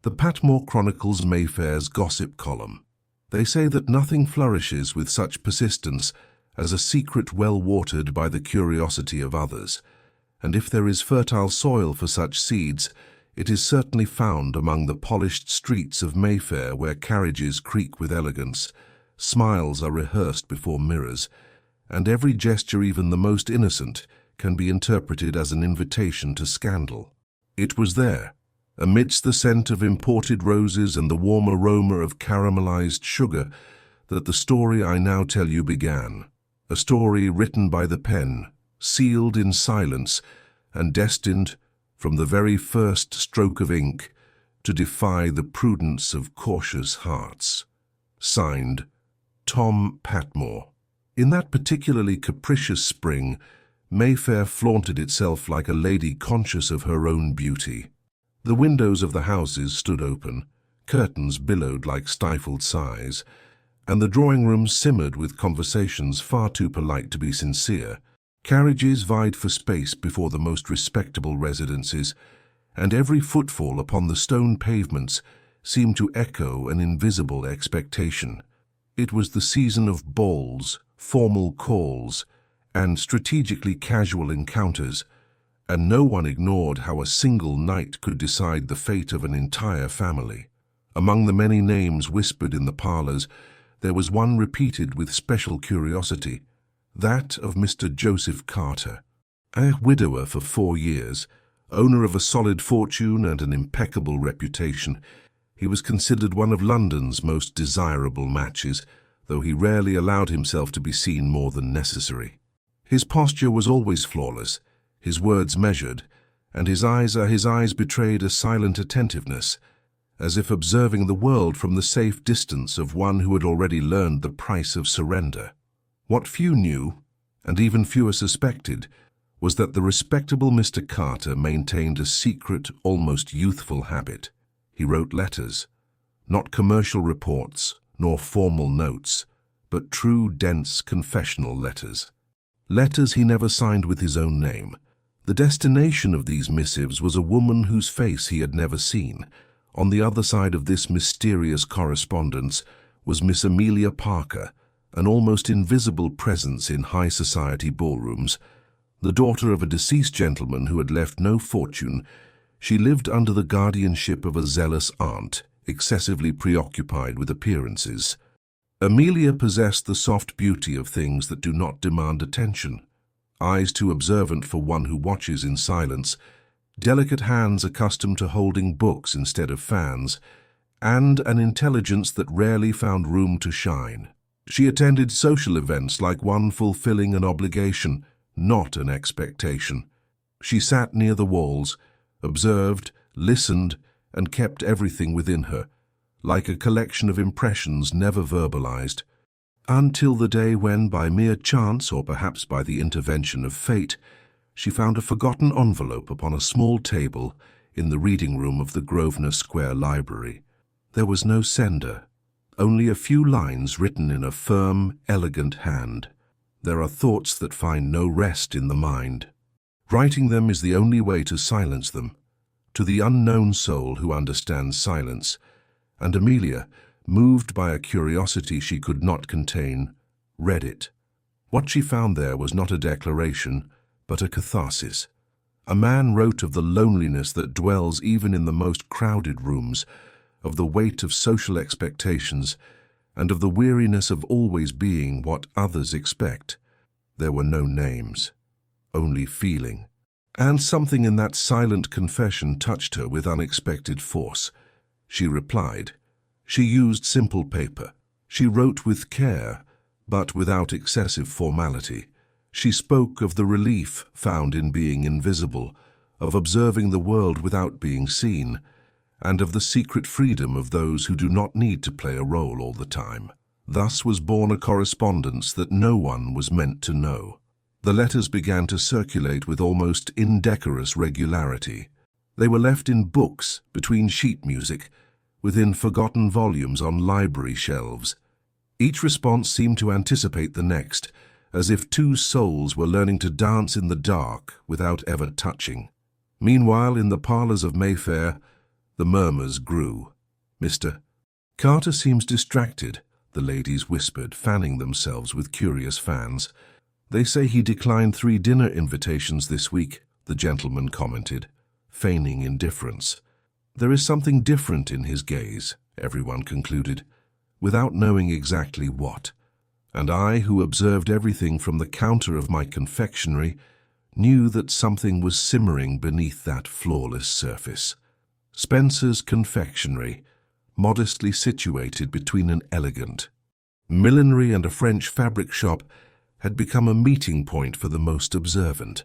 The Patmore chronicles Mayfair's gossip column. They say that nothing flourishes with such persistence as a secret well watered by the curiosity of others, and if there is fertile soil for such seeds, it is certainly found among the polished streets of Mayfair, where carriages creak with elegance, smiles are rehearsed before mirrors, and every gesture, even the most innocent, can be interpreted as an invitation to scandal. It was there, amidst the scent of imported roses and the warm aroma of caramelized sugar, that the story I now tell you began. A story written by the pen, sealed in silence, and destined, from the very first stroke of ink, to defy the prudence of cautious hearts. Signed, Tom Patmore. In that particularly capricious spring, Mayfair flaunted itself like a lady conscious of her own beauty. The windows of the houses stood open, curtains billowed like stifled sighs, and the drawing-rooms simmered with conversations far too polite to be sincere. Carriages vied for space before the most respectable residences, and every footfall upon the stone pavements seemed to echo an invisible expectation. It was the season of balls, formal calls, and strategically casual encounters, and no one ignored how a single night could decide the fate of an entire family. Among the many names whispered in the parlors, there was one repeated with special curiosity, that of Mr. Joseph Carter. A widower for 4 years, owner of a solid fortune and an impeccable reputation, he was considered one of London's most desirable matches, though he rarely allowed himself to be seen more than necessary. His posture was always flawless, his words measured, and his eyes betrayed a silent attentiveness, as if observing the world from the safe distance of one who had already learned the price of surrender. What few knew, and even fewer suspected, was that the respectable Mr. Carter maintained a secret, almost youthful habit. He wrote letters, not commercial reports, nor formal notes, but true, dense, confessional letters. Letters he never signed with his own name. The destination of these missives was a woman whose face he had never seen. On the other side of this mysterious correspondence was Miss Amelia Parker, an almost invisible presence in high society ballrooms. The daughter of a deceased gentleman who had left no fortune, she lived under the guardianship of a zealous aunt, excessively preoccupied with appearances. Amelia possessed the soft beauty of things that do not demand attention, eyes too observant for one who watches in silence, delicate hands accustomed to holding books instead of fans, and an intelligence that rarely found room to shine. She attended social events like one fulfilling an obligation, not an expectation. She sat near the walls, observed, listened, and kept everything within her, like a collection of impressions never verbalized, until the day when, by mere chance or perhaps by the intervention of fate, she found a forgotten envelope upon a small table in the reading room of the Grosvenor Square Library. There was no sender, only a few lines written in a firm, elegant hand. There are thoughts that find no rest in the mind. Writing them is the only way to silence them, to the unknown soul who understands silence, and Amelia, moved by a curiosity she could not contain, read it. What she found there was not a declaration, but a catharsis. A man wrote of the loneliness that dwells even in the most crowded rooms, of the weight of social expectations, and of the weariness of always being what others expect. There were no names, only feeling. And something in that silent confession touched her with unexpected force. She replied. She used simple paper. She wrote with care, but without excessive formality. She spoke of the relief found in being invisible, of observing the world without being seen, and of the secret freedom of those who do not need to play a role all the time. Thus was born a correspondence that no one was meant to know. The letters began to circulate with almost indecorous regularity. They were left in books, between sheet music, within forgotten volumes on library shelves. Each response seemed to anticipate the next, as if two souls were learning to dance in the dark without ever touching. Meanwhile, in the parlors of Mayfair, The murmurs grew. "Mr. Carter seems distracted," the ladies whispered, fanning themselves with curious fans. "They say he declined 3 dinner invitations this week," the gentleman commented, feigning indifference. "There is something different in his gaze," everyone concluded, without knowing exactly what. And I, who observed everything from the counter of my confectionery, knew that something was simmering beneath that flawless surface. Spencer's confectionery, modestly situated between an elegant millinery and a French fabric shop, had become a meeting point for the most observant.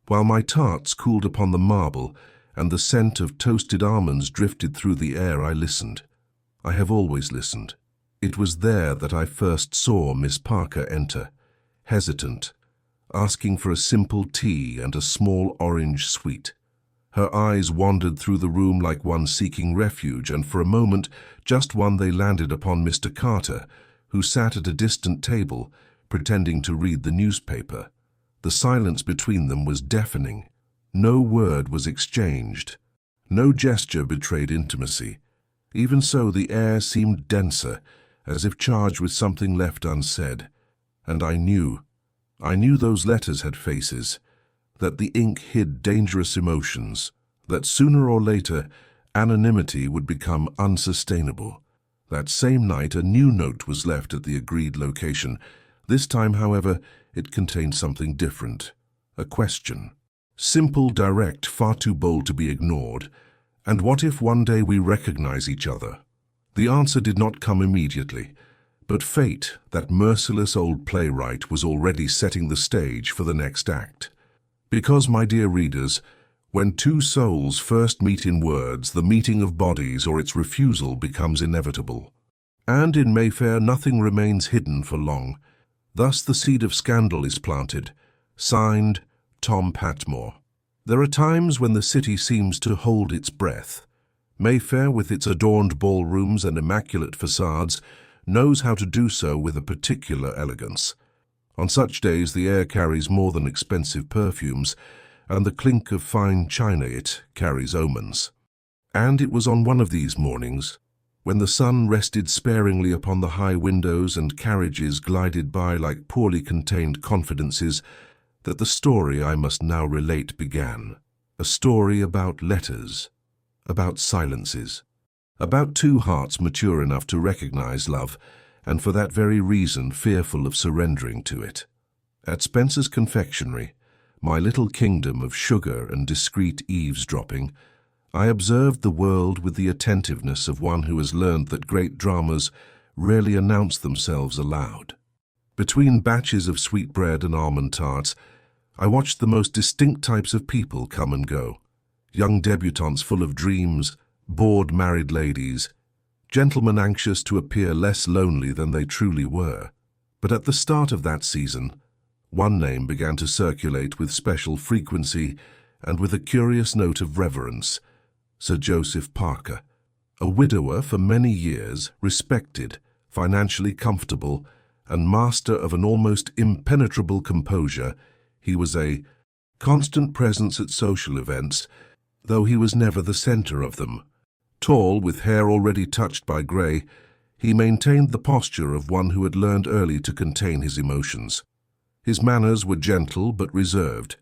While my tarts cooled upon the marble and the scent of toasted almonds drifted through the air, I listened. I have always listened. It was there that I first saw Miss Parker enter, hesitant, asking for a simple tea and a small orange sweet. Her eyes wandered through the room like one seeking refuge, and for a moment, just one, they landed upon Mr. Carter, who sat at a distant table, pretending to read the newspaper. The silence between them was deafening. No word was exchanged. No gesture betrayed intimacy. Even so, the air seemed denser, as if charged with something left unsaid. And I knew those letters had faces, that the ink hid dangerous emotions, that sooner or later anonymity would become unsustainable. That same night a new note was left at the agreed location. This time, however, it contained something different. A question. Simple, direct, far too bold to be ignored. "And what if one day we recognize each other?" The answer did not come immediately, but fate, that merciless old playwright, was already setting the stage for the next act. Because, my dear readers, when 2 souls first meet in words, the meeting of bodies or its refusal becomes inevitable. And in Mayfair nothing remains hidden for long. Thus the seed of scandal is planted. Signed, Tom Patmore. There are times when the city seems to hold its breath. Mayfair, with its adorned ballrooms and immaculate facades, knows how to do so with a particular elegance. On such days the air carries more than expensive perfumes, and the clink of fine china it carries omens. And it was on one of these mornings, when the sun rested sparingly upon the high windows and carriages glided by like poorly contained confidences, that the story I must now relate began. A story about letters, about silences, about 2 hearts mature enough to recognize love, and for that very reason fearful of surrendering to it. At Spencer's confectionery, my little kingdom of sugar and discreet eavesdropping, I observed the world with the attentiveness of one who has learned that great dramas rarely announce themselves aloud. Between batches of sweetbread and almond tarts, I watched the most distinct types of people come and go. Young debutantes full of dreams, bored married ladies, gentlemen anxious to appear less lonely than they truly were. But at the start of that season, one name began to circulate with special frequency and with a curious note of reverence: Sir Joseph Parker. A widower for many years, respected, financially comfortable, and master of an almost impenetrable composure, he was a constant presence at social events, though he was never the center of them. Tall, with hair already touched by grey, he maintained the posture of one who had learned early to contain his emotions. His manners were gentle but reserved,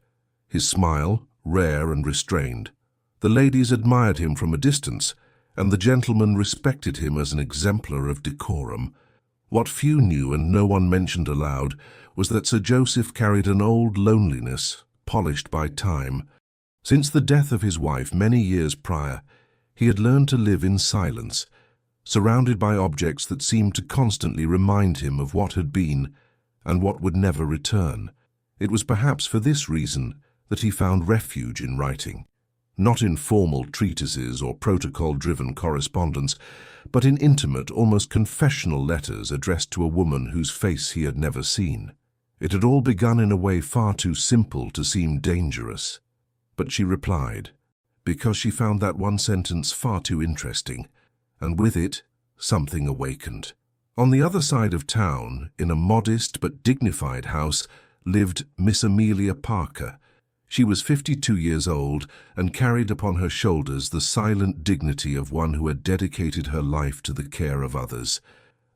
his smile rare and restrained. The ladies admired him from a distance, and the gentlemen respected him as an exemplar of decorum. What few knew and no one mentioned aloud was that Sir Joseph carried an old loneliness, polished by time. Since the death of his wife many years prior, he had learned to live in silence, surrounded by objects that seemed to constantly remind him of what had been and what would never return. It was perhaps for this reason that he found refuge in writing, not in formal treatises or protocol-driven correspondence, but in intimate, almost confessional letters addressed to a woman whose face he had never seen. It had all begun in a way far too simple to seem dangerous. But she replied, because she found that one sentence far too interesting, and with it something awakened. On the other side of town, in a modest but dignified house, lived Miss Amelia Parker. She was 52 years old and carried upon her shoulders the silent dignity of one who had dedicated her life to the care of others.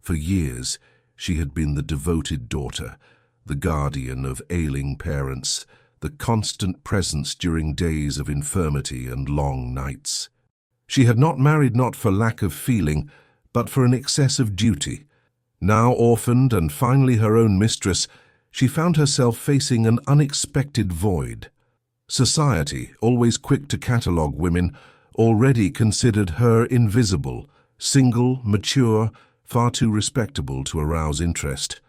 For years, she had been the devoted daughter, the guardian of ailing parents, the constant presence during days of infirmity and long nights. She had not married not for lack of feeling, but for an excess of duty. Now orphaned and finally her own mistress, she found herself facing an unexpected void. Society, always quick to catalogue women, already considered her invisible, single, mature, far too respectable to arouse interest.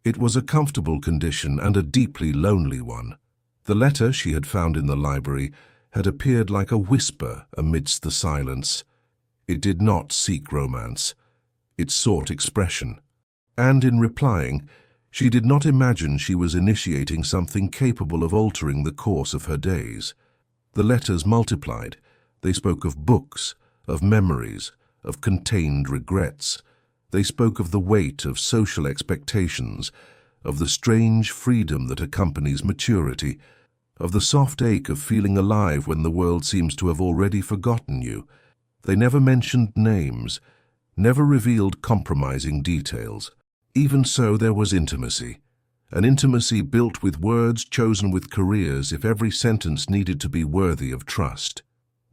It was a comfortable condition and a deeply lonely one. The letter she had found in the library had appeared like a whisper amidst the silence. It did not seek romance. It sought expression. And in replying, she did not imagine she was initiating something capable of altering the course of her days. The letters multiplied. They spoke of books, of memories, of contained regrets. They spoke of the weight of social expectations, of the strange freedom that accompanies maturity, of the soft ache of feeling alive when the world seems to have already forgotten you. They never mentioned names, never revealed compromising details. Even so, there was intimacy, an intimacy built with words chosen with careers if every sentence needed to be worthy of trust.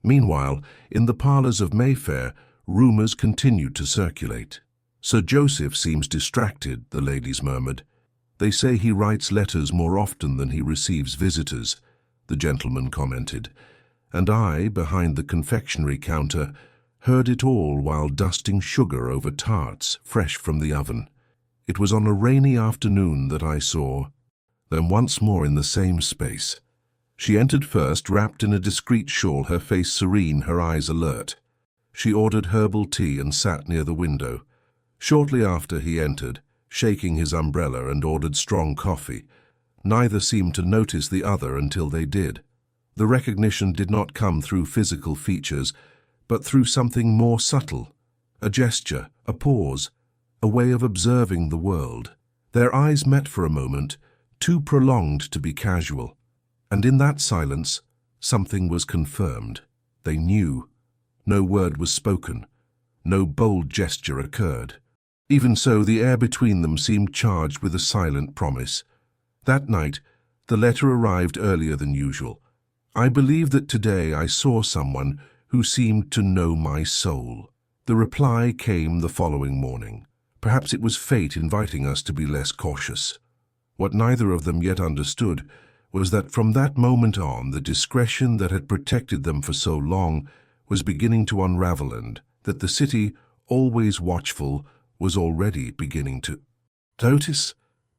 Meanwhile, in the parlours of Mayfair, rumours continued to circulate. "Sir Joseph seems distracted," the ladies murmured. "They say he writes letters more often than he receives visitors," the gentleman commented. And I, behind the confectionery counter, heard it all while dusting sugar over tarts fresh from the oven. It was on a rainy afternoon that I saw them once more in the same space. She entered first, wrapped in a discreet shawl, her face serene, her eyes alert. She ordered herbal tea and sat near the window. Shortly after, he entered, shaking his umbrella, and ordered strong coffee. Neither seemed to notice the other until they did. The recognition did not come through physical features, but through something more subtle, a gesture, a pause, a way of observing the world. Their eyes met for a moment, too prolonged to be casual. And in that silence, something was confirmed. They knew. No word was spoken. No bold gesture occurred. Even so, the air between them seemed charged with a silent promise. That night, the letter arrived earlier than usual. "I believe that today I saw someone who seemed to know my soul." The reply came the following morning. Perhaps it was fate inviting us to be less cautious. What neither of them yet understood was that from that moment on, the discretion that had protected them for so long was beginning to unravel, and that the city, always watchful, was already beginning to notice.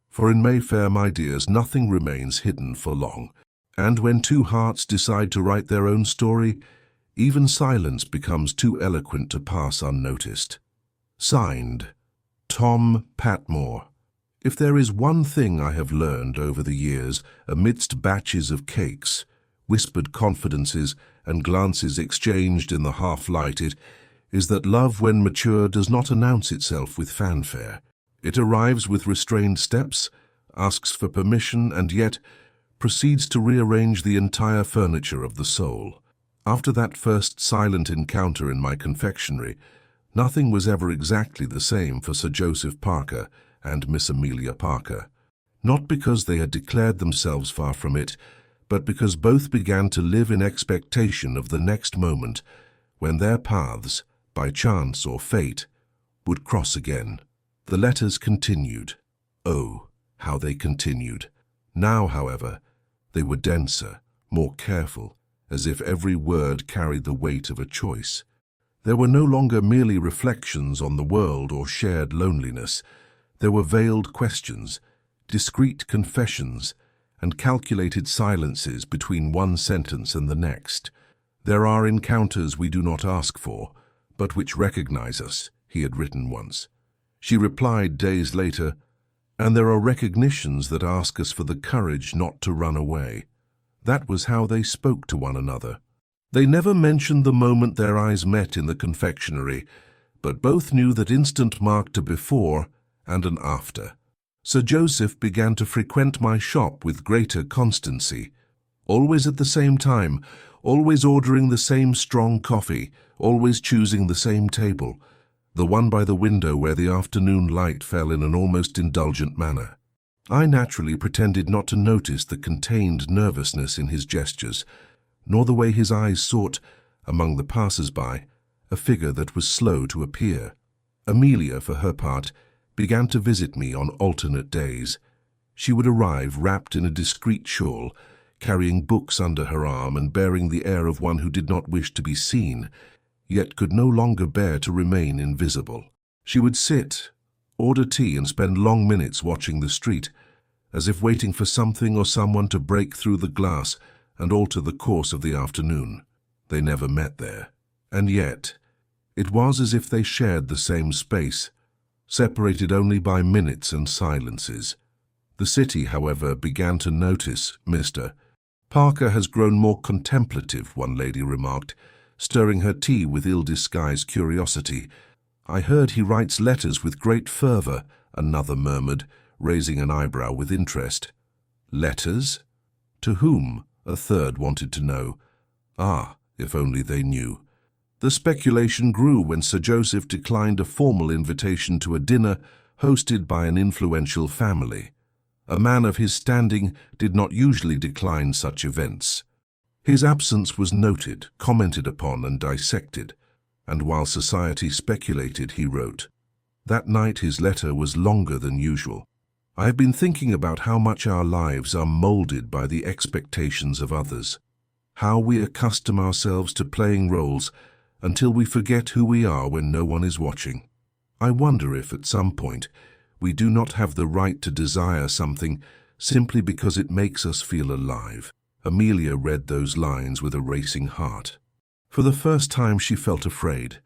For in Mayfair, my dears, nothing remains hidden for long. And when two hearts decide to write their own story, even silence becomes too eloquent to pass unnoticed. Signed, Tom Patmore. If there is one thing I have learned over the years, amidst batches of cakes, whispered confidences, and glances exchanged in the half-light, it is that love, when mature, does not announce itself with fanfare. It arrives with restrained steps, asks for permission, and yet proceeds to rearrange the entire furniture of the soul. After that first silent encounter in my confectionery, nothing was ever exactly the same for Sir Joseph Parker and Miss Amelia Parker. Not because they had declared themselves far from it, but because both began to live in expectation of the next moment when their paths, by chance or fate, would cross again. The letters continued. Oh, how they continued! Now, however, they were denser, more careful, as if every word carried the weight of a choice. There were no longer merely reflections on the world or shared loneliness. There were veiled questions, discreet confessions, and calculated silences between one sentence and the next. "There are encounters we do not ask for, but which recognize us," he had written once. She replied days later, "And there are recognitions that ask us for the courage not to run away." That was how they spoke to one another. They never mentioned the moment their eyes met in the confectionery, but both knew that instant marked a before and an after. Sir Joseph began to frequent my shop with greater constancy. Always at the same time, always ordering the same strong coffee, always choosing the same table, the one by the window where the afternoon light fell in an almost indulgent manner. I naturally pretended not to notice the contained nervousness in his gestures, nor the way his eyes sought, among the passers-by, a figure that was slow to appear. Amelia, for her part, began to visit me on alternate days. She would arrive wrapped in a discreet shawl, carrying books under her arm and bearing the air of one who did not wish to be seen, yet could no longer bear to remain invisible. She would sit, order tea and spend long minutes watching the street, as if waiting for something or someone to break through the glass and alter the course of the afternoon. They never met there, and yet it was as if they shared the same space, separated only by minutes and silences. The city, however, began to notice Mr. Parker has grown more contemplative, one lady remarked, stirring her tea with ill-disguised curiosity. I heard he writes letters with great fervour, another murmured, raising an eyebrow with interest. Letters? To whom? A third wanted to know. Ah, if only they knew. The speculation grew when Sir Joseph declined a formal invitation to a dinner hosted by an influential family. A man of his standing did not usually decline such events. His absence was noted, commented upon, and dissected, and while society speculated, he wrote. That night his letter was longer than usual. I have been thinking about how much our lives are molded by the expectations of others, how we accustom ourselves to playing roles until we forget who we are when no one is watching. I wonder if at some point we do not have the right to desire something simply because it makes us feel alive. Amelia read those lines with a racing heart. For the first time she felt afraid,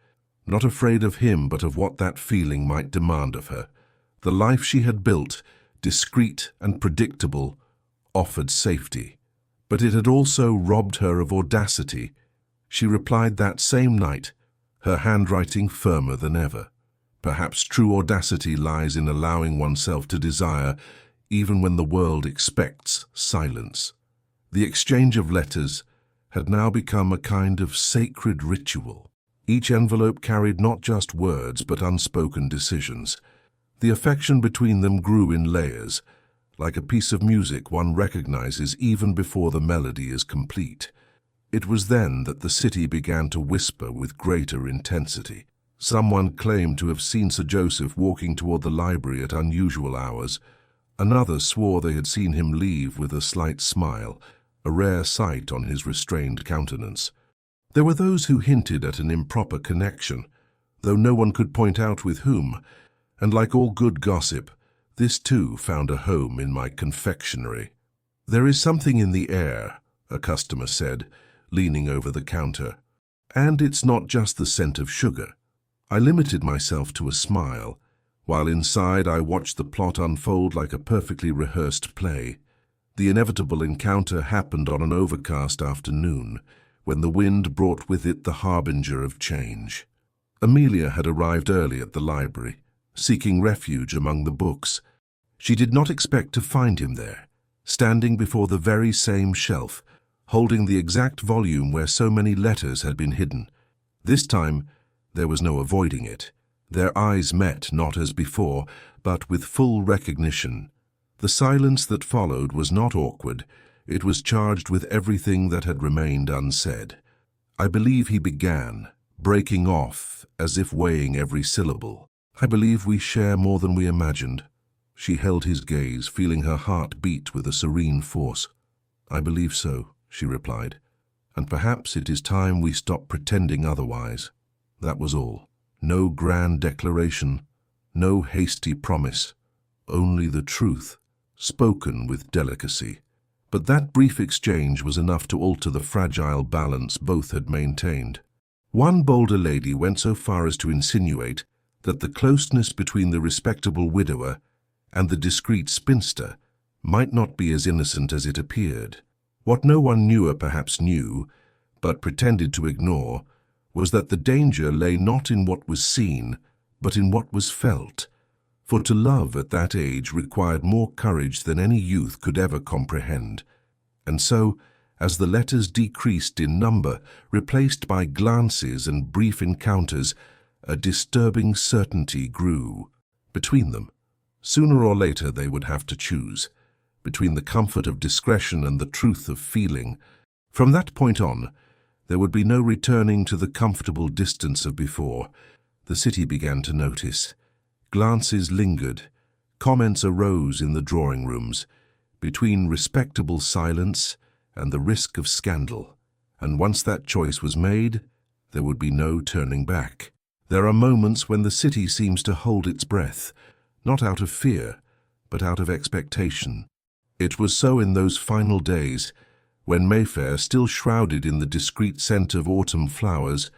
not afraid of him but of what that feeling might demand of her. The life she had built, discreet and predictable, offered safety, but it had also robbed her of audacity. She replied that same night, her handwriting firmer than ever. Perhaps true audacity lies in allowing oneself to desire even when the world expects silence. The exchange of letters had now become a kind of sacred ritual. Each envelope carried not just words but unspoken decisions. The affection between them grew in layers, like a piece of music one recognizes even before the melody is complete. It was then that the city began to whisper with greater intensity. Someone claimed to have seen Sir Joseph walking toward the library at unusual hours. Another swore they had seen him leave with a slight smile, a rare sight on his restrained countenance. There were those who hinted at an improper connection, though no one could point out with whom, and like all good gossip, this too found a home in my confectionery. There is something in the air, a customer said, leaning over the counter, and it's not just the scent of sugar. I limited myself to a smile, while inside I watched the plot unfold like a perfectly rehearsed play. The inevitable encounter happened on an overcast afternoon, when the wind brought with it the harbinger of change. Amelia had arrived early at the library, seeking refuge among the books. She did not expect to find him there, standing before the very same shelf, holding the exact volume where so many letters had been hidden. This time, there was no avoiding it. Their eyes met not as before, but with full recognition. The silence that followed was not awkward. It was charged with everything that had remained unsaid. I believe he began, breaking off, as if weighing every syllable. I believe we share more than we imagined. She held his gaze, feeling her heart beat with a serene force. I believe so, she replied, and perhaps it is time we stop pretending otherwise. That was all. No grand declaration, no hasty promise, only the truth, spoken with delicacy. But that brief exchange was enough to alter the fragile balance both had maintained. One bolder lady went so far as to insinuate that the closeness between the respectable widower and the discreet spinster might not be as innocent as it appeared. What no one newer perhaps knew, but pretended to ignore, was that the danger lay not in what was seen, but in what was felt. For to love at that age required more courage than any youth could ever comprehend. And so, As the letters decreased in number, replaced by glances and brief encounters, a disturbing certainty grew. Between them, sooner or later they would have to choose, between the comfort of discretion and the truth of feeling. From that point on, there would be no returning to the comfortable distance of before. The city began to notice. Glances lingered. Comments arose in the drawing rooms, between respectable silence and the risk of scandal. And once that choice was made, there would be no turning back. There are moments when the city seems to hold its breath, not out of fear, but out of expectation. It was so in those final days, when Mayfair, still shrouded in the discreet scent of autumn flowers,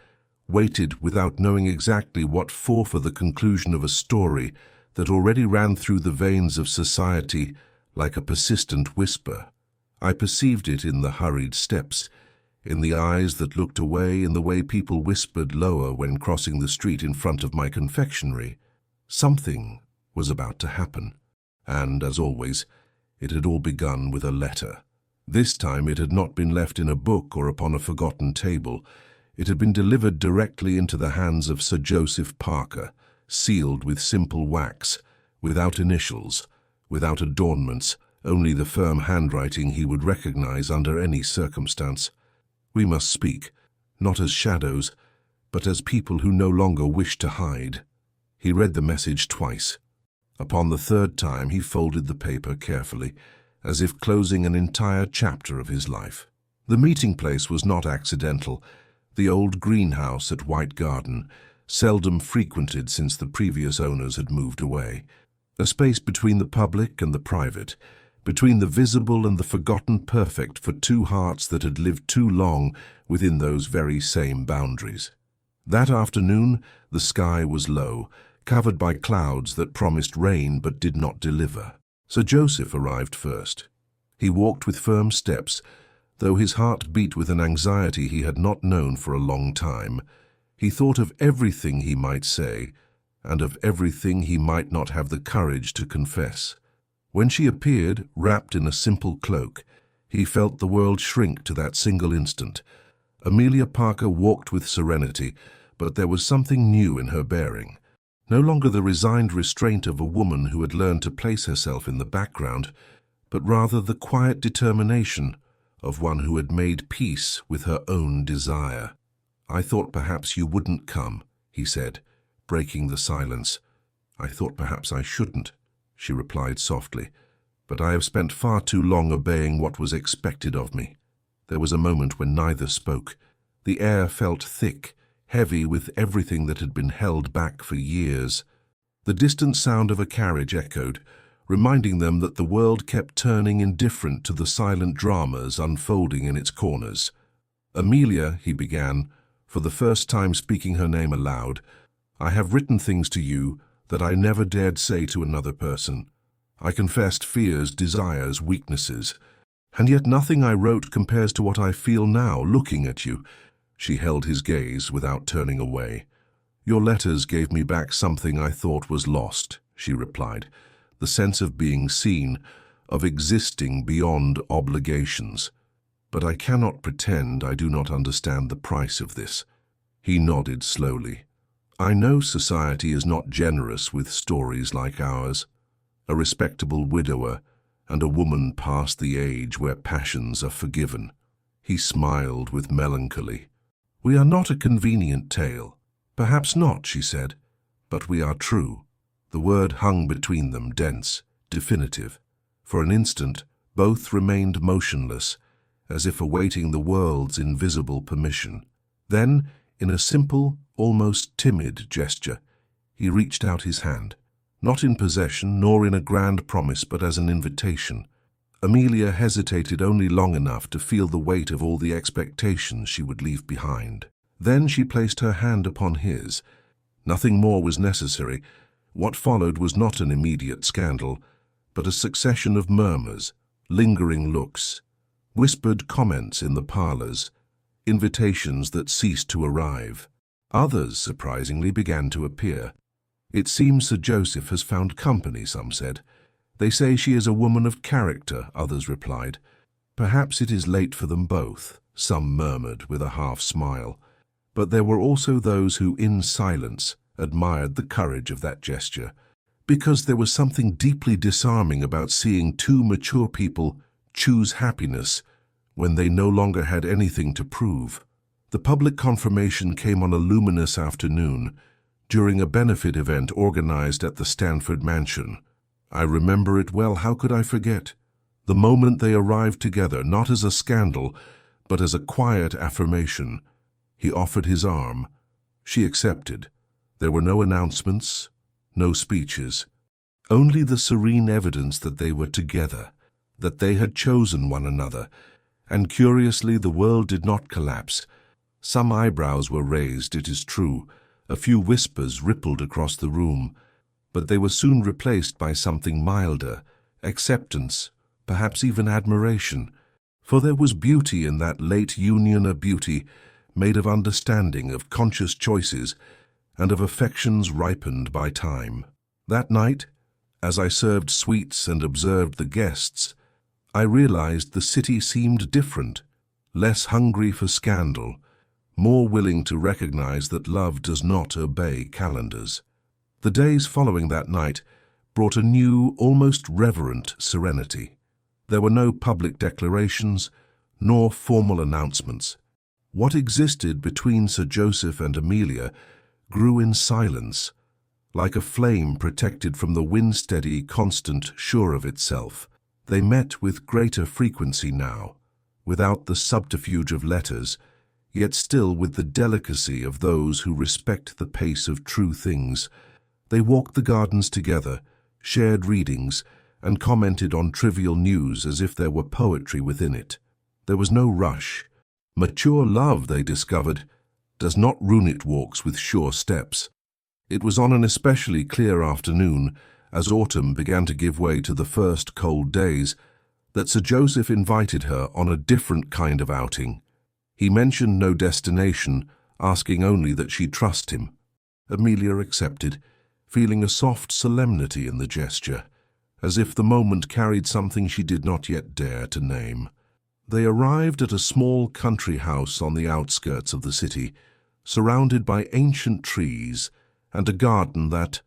waited without knowing exactly what for the conclusion of a story that already ran through the veins of society like a persistent whisper. I perceived it in the hurried steps, in the eyes that looked away, in the way people whispered lower when crossing the street in front of my confectionery. Something was about to happen, and, as always, it had all begun with a letter. This time it had not been left in a book or upon a forgotten table. It had been delivered directly into the hands of Sir Joseph Parker, sealed with simple wax, without initials, without adornments, only the firm handwriting he would recognize under any circumstance. We must speak, not as shadows, but as people who no longer wish to hide. He read the message twice. Upon the third time he folded the paper carefully, as if closing an entire chapter of his life. The meeting place was not accidental. The old greenhouse at White Garden, seldom frequented since the previous owners had moved away. A space between the public and the private, between the visible and the forgotten, perfect for two hearts that had lived too long within those very same boundaries. That afternoon the sky was low, covered by clouds that promised rain but did not deliver. Sir Joseph arrived first. He walked with firm steps, though his heart beat with an anxiety he had not known for a long time. He thought of everything he might say, and of everything he might not have the courage to confess. When she appeared, wrapped in a simple cloak, he felt the world shrink to that single instant. Amelia Parker walked with serenity, but there was something new in her bearing. No longer the resigned restraint of a woman who had learned to place herself in the background, but rather the quiet determination of one who had made peace with her own desire. "I thought perhaps you wouldn't come," he said, breaking the silence. "I thought perhaps I shouldn't," she replied softly, "but I have spent far too long obeying what was expected of me." There was a moment when neither spoke. The air felt thick, heavy with everything that had been held back for years. The distant sound of a carriage echoed, reminding them that the world kept turning indifferent to the silent dramas unfolding in its corners. "Amelia," he began, for the first time speaking her name aloud, "I have written things to you that I never dared say to another person. I confessed fears, desires, weaknesses. And yet nothing I wrote compares to what I feel now, looking at you." She held his gaze without turning away. "Your letters gave me back something I thought was lost," she replied. "The sense of being seen, of existing beyond obligations. But I cannot pretend I do not understand the price of this." He nodded slowly. "I know society is not generous with stories like ours. A respectable widower and a woman past the age where passions are forgiven." He smiled with melancholy. "We are not a convenient tale." "Perhaps not," she said, "but we are true." The word hung between them, dense, definitive. For an instant, both remained motionless, as if awaiting the world's invisible permission. Then, in a simple, almost timid gesture, he reached out his hand, not in possession nor in a grand promise, but as an invitation. Amelia hesitated only long enough to feel the weight of all the expectations she would leave behind. Then she placed her hand upon his. Nothing more was necessary. What followed was not an immediate scandal, but a succession of murmurs, lingering looks, whispered comments in the parlors, invitations that ceased to arrive. Others, surprisingly, began to appear. "It seems Sir Joseph has found company," some said. "They say she is a woman of character," others replied. Perhaps it is late for them both, some murmured with a half-smile. But there were also those who, in silence, admired the courage of that gesture, because there was something deeply disarming about seeing two mature people choose happiness when they no longer had anything to prove. The public confirmation came on a luminous afternoon, during a benefit event organized at the Stanford Mansion. I remember it well. How could I forget? The moment they arrived together, not as a scandal, but as a quiet affirmation. He offered his arm. She accepted. There were no announcements, no speeches. Only the serene evidence that they were together, that they had chosen one another. And curiously, the world did not collapse. Some eyebrows were raised, it is true. A few whispers rippled across the room. But they were soon replaced by something milder, acceptance, perhaps even admiration. For there was beauty in that late union, a beauty made of understanding, of conscious choices, and of affections ripened by time. That night, as I served sweets and observed the guests, I realized the city seemed different, less hungry for scandal, more willing to recognize that love does not obey calendars. The days following that night brought a new, almost reverent serenity. There were no public declarations, nor formal announcements. What existed between Sir Joseph and Amelia grew in silence, like a flame protected from the wind-steady, constant, sure of itself. They met with greater frequency now, without the subterfuge of letters, yet still with the delicacy of those who respect the pace of true things. They walked the gardens together, shared readings, and commented on trivial news as if there were poetry within it. There was no rush. Mature love, they discovered, does not ruin its walks with sure steps. It was on an especially clear afternoon, as autumn began to give way to the first cold days, that Sir Joseph invited her on a different kind of outing. He mentioned no destination, asking only that she trust him. Amelia accepted, feeling a soft solemnity in the gesture, as if the moment carried something she did not yet dare to name. They arrived at a small country house on the outskirts of the city, surrounded by ancient trees and a garden that,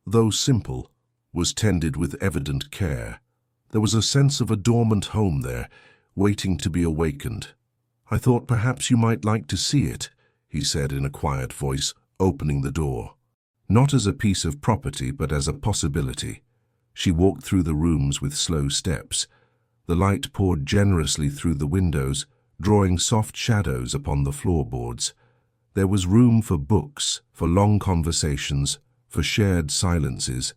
though simple, was tended with evident care. There was a sense of a dormant home there, waiting to be awakened. "I thought perhaps you might like to see it," he said in a quiet voice, opening the door. Not as a piece of property, but as a possibility. She walked through the rooms with slow steps. The light poured generously through the windows, drawing soft shadows upon the floorboards. There was room for books, for long conversations, for shared silences,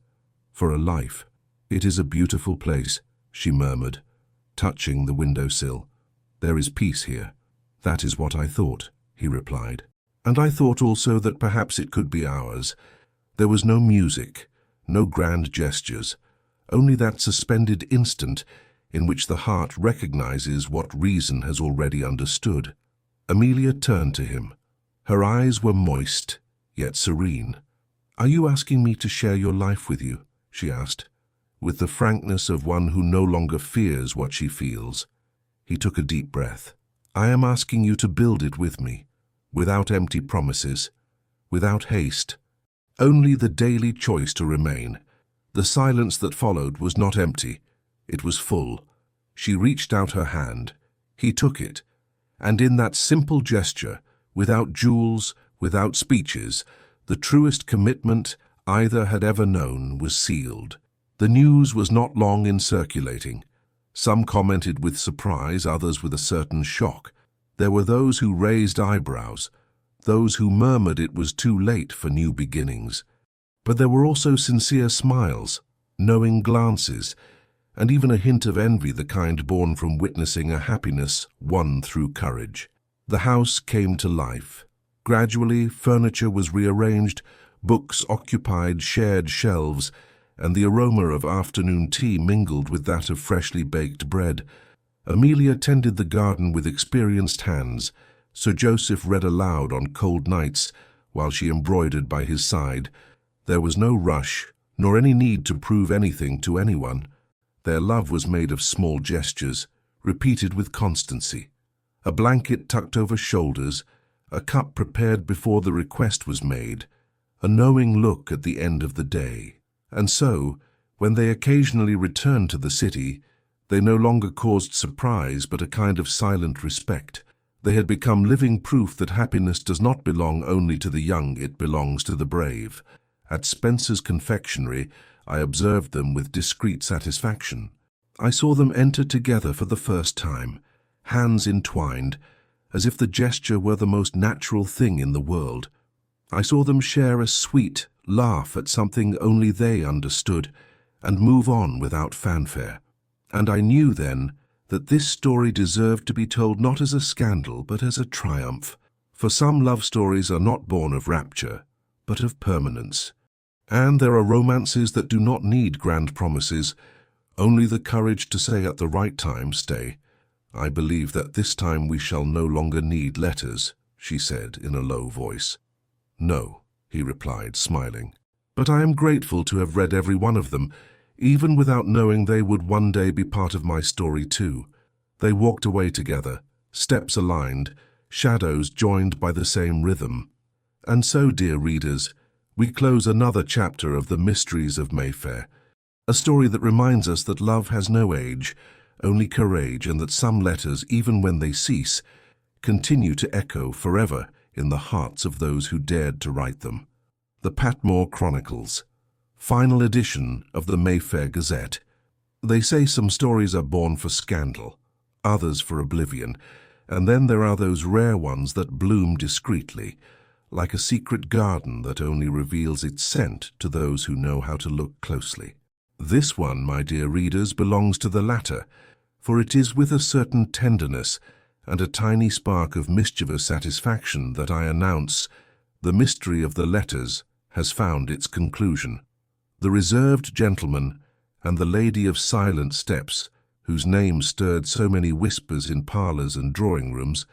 for a life. "It is a beautiful place," she murmured, touching the windowsill. "There is peace here." "That is what I thought," he replied. "And I thought also that perhaps it could be ours." There was no music, no grand gestures, only that suspended instant in which the heart recognizes what reason has already understood. Amelia turned to him. Her eyes were moist, yet serene. "Are you asking me to share your life with you?" she asked, with the frankness of one who no longer fears what she feels. He took a deep breath. "I am asking you to build it with me, without empty promises, without haste, only the daily choice to remain." The silence that followed was not empty, it was full. She reached out her hand. He took it, and in that simple gesture, without jewels, without speeches, the truest commitment either had ever known was sealed. The news was not long in circulating. Some commented with surprise, others with a certain shock. There were those who raised eyebrows, those who murmured it was too late for new beginnings. But there were also sincere smiles, knowing glances, and even a hint of envy, the kind born from witnessing a happiness won through courage. The house came to life. Gradually, furniture was rearranged, books occupied shared shelves, and the aroma of afternoon tea mingled with that of freshly baked bread. Amelia tended the garden with experienced hands. Sir Joseph read aloud on cold nights, while she embroidered by his side. There was no rush, nor any need to prove anything to anyone. Their love was made of small gestures, repeated with constancy. A blanket tucked over shoulders, a cup prepared before the request was made, a knowing look at the end of the day. And so, when they occasionally returned to the city, they no longer caused surprise but a kind of silent respect. They had become living proof that happiness does not belong only to the young, it belongs to the brave. At Spencer's confectionery, I observed them with discreet satisfaction. I saw them enter together for the first time, hands entwined, as if the gesture were the most natural thing in the world. I saw them share a sweet laugh at something only they understood, and move on without fanfare. And I knew then that this story deserved to be told not as a scandal but as a triumph. For some love stories are not born of rapture, but of permanence. And there are romances that do not need grand promises, only the courage to say at the right time, stay. I believe that this time we shall no longer need letters, she said in a low voice. No, he replied, smiling. But I am grateful to have read every one of them, even without knowing they would one day be part of my story too. They walked away together, steps aligned, shadows joined by the same rhythm. And so, dear readers, we close another chapter of The Mysteries of Mayfair, a story that reminds us that love has no age, only courage, and that some letters, even when they cease, continue to echo forever in the hearts of those who dared to write them. The Patmore Chronicles, final edition of the Mayfair Gazette. They say some stories are born for scandal, others for oblivion, and then there are those rare ones that bloom discreetly, like a secret garden that only reveals its scent to those who know how to look closely. This one, my dear readers, belongs to the latter, for it is with a certain tenderness and a tiny spark of mischievous satisfaction that I announce the mystery of the letters has found its conclusion. The reserved gentleman and the lady of silent steps, whose name stirred so many whispers in parlours and drawing-rooms,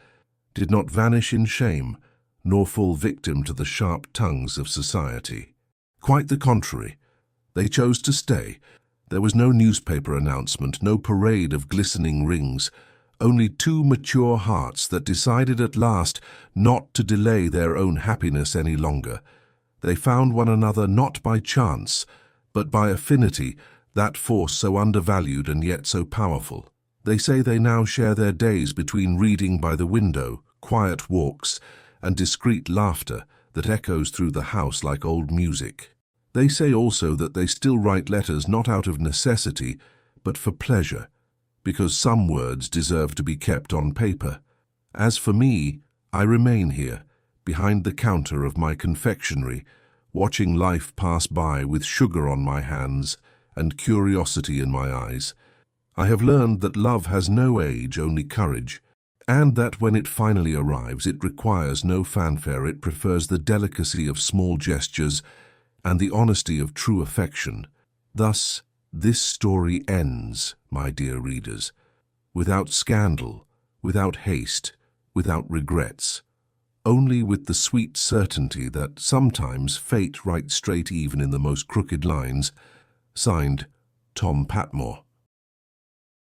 did not vanish in shame, nor fall victim to the sharp tongues of society. Quite the contrary. They chose to stay. There was no newspaper announcement, no parade of glistening rings, only two mature hearts that decided at last not to delay their own happiness any longer. They found one another not by chance, but by affinity, that force so undervalued and yet so powerful. They say they now share their days between reading by the window, quiet walks, and discreet laughter that echoes through the house like old music. They say also that they still write letters not out of necessity, but for pleasure, because some words deserve to be kept on paper. As for me, I remain here, behind the counter of my confectionery, watching life pass by with sugar on my hands and curiosity in my eyes. I have learned that love has no age, only courage, and that when it finally arrives, it requires no fanfare. It prefers the delicacy of small gestures and the honesty of true affection. Thus, this story ends, my dear readers, without scandal, without haste, without regrets, only with the sweet certainty that sometimes fate writes straight even in the most crooked lines. Signed, Tom Patmore.